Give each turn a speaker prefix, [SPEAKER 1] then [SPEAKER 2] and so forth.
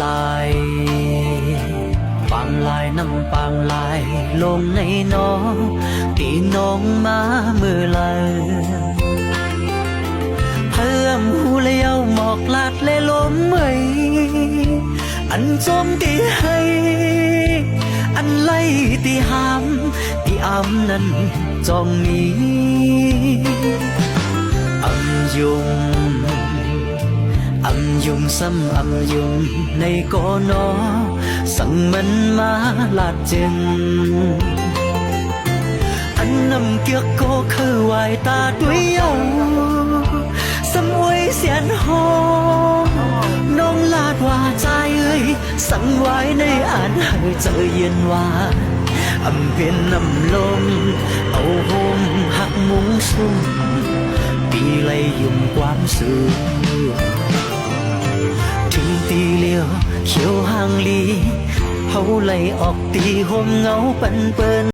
[SPEAKER 1] ลายปางลายน้ำปางลายลงในน้องตีน้องมาเมื่อไรเพิ่มหูเลี้ยวหมอกลาดและลมเมยอันโจมตีให้อันไล่ตีหามตีอ้ำนั้นจองนี้อำยุงซ้ำอำยุงในก่อนอสั่งมันมาลาดจึงอันนำเกียกโกคือวายตาด้วยเยาสมวยเสียนหอน้องลาดว่าใจเอ้ยสั่งไว้ในอ่านให้เจอเย็นว่าอำเพียนนำลมเอาโฮมหักมุงสุ่มปีไลยุ่มความสื่อถึงตีเลี้ยวเขียวห่างลีเฮาไล่ออกตีห่มเงาปันเปิ้น